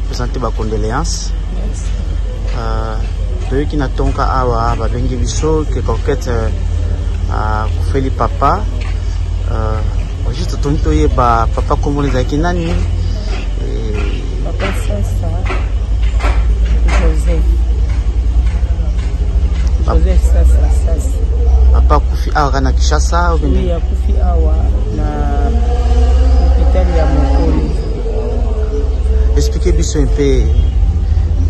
Présenter ma condoléance. De qui n'attend qu'à avoir bengi biso que Coquette a fait le papa. Juste tonto ye ba papa comme les akinani. Papa ça José. José ça. Papa kufi awa na Kishasa ou bien? Oui, kufi awa na hôpital ya Mokoli. Expliquez biso un peu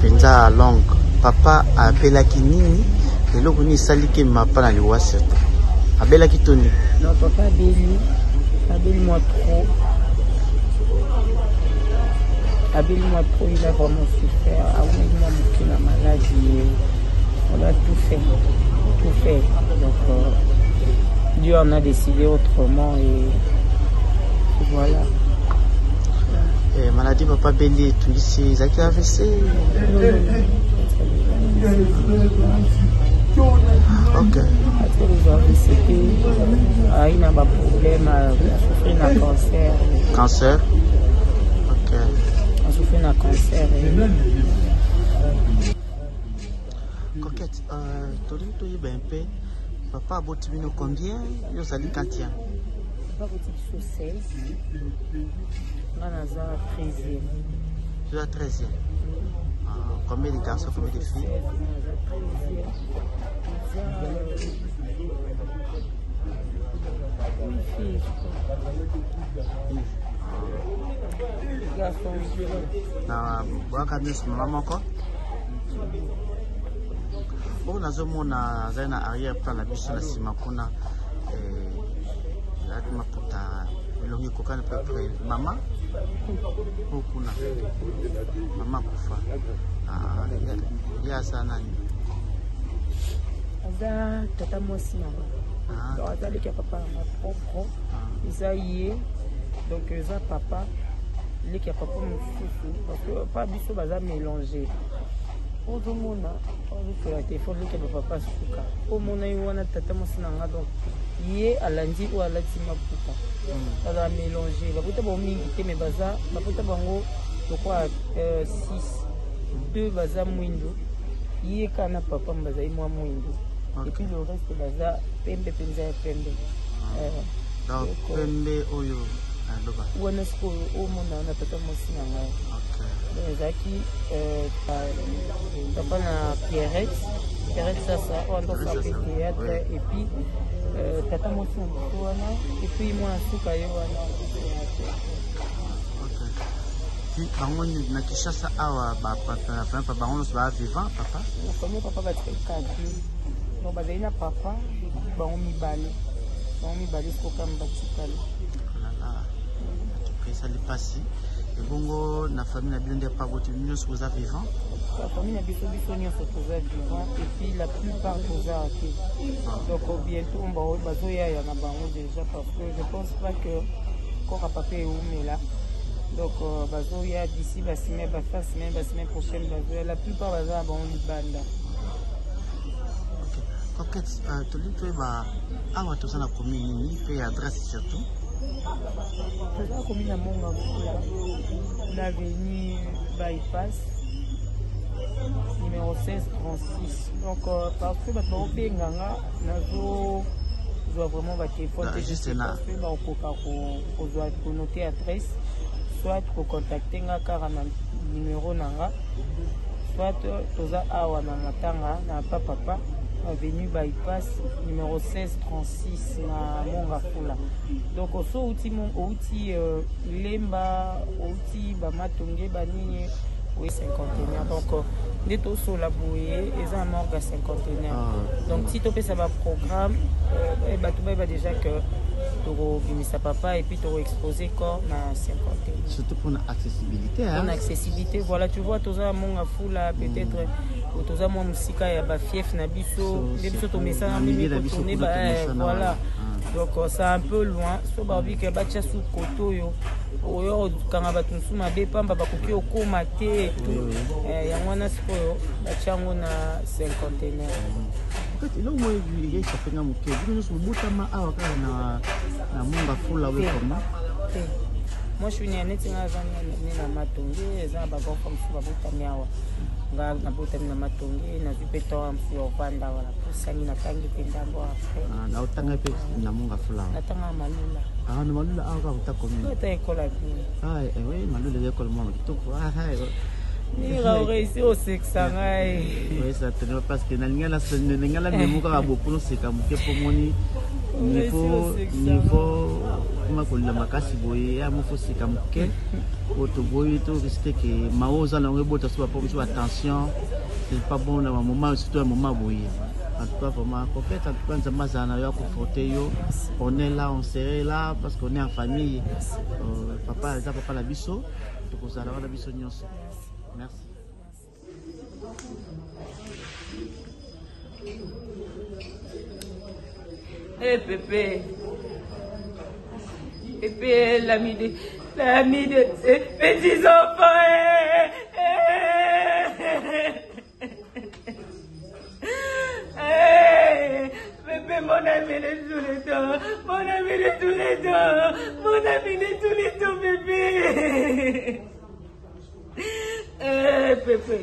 penza longue. Papa a appelé la kinini et l'autre ni sali que m'a pas dans le WhatsApp. Abela Kitoni. Non, papa Abeli moi trop. Abeli-moi trop, il a vraiment souffert. Moi, la maladie, on a tout fait. Donc, Dieu en a décidé autrement et voilà. Et maladie, papa Béli, tout ici, ça qui a AVC? Ok. Après les AVC, il n'a pas de problème, il a souffert d'un cancer. Cancer? Ok. On souffre d'un cancer. Coquette, tu es bien peu. Papa a botti combien? Il y a dit quantien? Papa a botti 16. On a 13e. Tu as 13e. Combien de garçons, combien de filles? 8 filles. On a zomona zana arrière plan la biso na sima kuna ma puta longi kokana peu mama kuna mama kufa ya sana ni aza tata mosi na donc aza leki papa na propre isaïe donc ça papa leki ya papa mosusu parce que pas biso baza mélanger ozomona ozofela telefone leki ya papa suka omona ye wana tata mosi na nga donc ye alandi oyo alati maputa bazala mélanger baputa bango mingi te mais baza baputa bango lokwa 6 2 baza mwindo ye kana papa bazali mwa mwindo et puis le reste baza pembe penza ya pembe donc pembe oyo wana sikoyo omona na tata mosi na ngai ezalaki papa na Pierrette sasa oyo andosala pe théâtre et puis tata mosi na biso wana et puis mwana suka ye wana bango na Kinshasa awa papa bango nyonso baa vivant papa na famille papa batikali kadu donc bazali na papa bango mibale sikokami batikali esali mpasi ebongo na famille na bino nde pa boto nyonso boza vivant? La famille na biso nyonso toza vivant et puis la plupart toza te donc bientôt bazoyaya na bango déjà parce que je pense pas que kora papa eumela donc bazoya d'ici basemaine prochaine bazoya la plupart baza na bango libanda. Coquette, tolingi toyeba awa toza na commune nini mpe adresse surtout? toza commune ya Mongafula na avenue Bypass numéro 16 36 donc parce que bato baopenganga nazozwa vraiment batelefone te juste parce que baokoka kozwa konote adresse soit kocontacte nga kaka na numéro na nga soit toza awa na matanga na papa avenue Bypass numéro 16 36 na Mongafula donc so outi lemba outi bamatonge banini oui 51 donc nde tosola boye eza morgue à 51 donc si topesa baprogramme bato bayeba déjà que tokobimisa papa et puis tokoexpose corps na 51 surtout pour l'accessibilité pour l'accessibilité voilà tu vois toza Mongafula peut-être toza mwa musika ya bafief na biso nde biso tomesana mimi kotourne voilà donc c'est un peu loin so babi ke batia sous koto oyo kanga bato mosusu mabe pamba bakoki okoma te yango wana sikoyo batia yango na 51 eloko moi echapenga moke bino nyonso bobotama awa kaka na Mongafula we koma moi je suis né neti nga aza ne na matonge eza na bagonfa mosusu babotami awa nga nabotami na matonge nazwi mpe ntonga mosusu ya ovanda wala posani natangi mpe ndambo apres na otanga mpe na Mongafula natanga na malula na malula awa kaka ota commune ota ekole bino oui malula eza ekole mwana kitoko iraoresi osekisa ngai ça tenait parce que nalingala memo kaka bopona oseka moke mpo moni niveau kuma kolela makasi boye ya mofo oseka moke oto boye to risque ke mao oza nango ebota so bapo mosusu attention c'est pas bon na moment surtout un moment boye en tout toi vraiment complète. En tout cas, nous avons conforté. On est là, on serait là parce qu'on est en famille. Papa la biso. Donc vous allez avoir la biso nyonso. Merci. Eh Pépé. Et puis l'ami de ses petits enfants. Pépé, mon ami de tous les temps, mon ami de tous les temps, mon ami de tous les temps, Pépé. Pépé.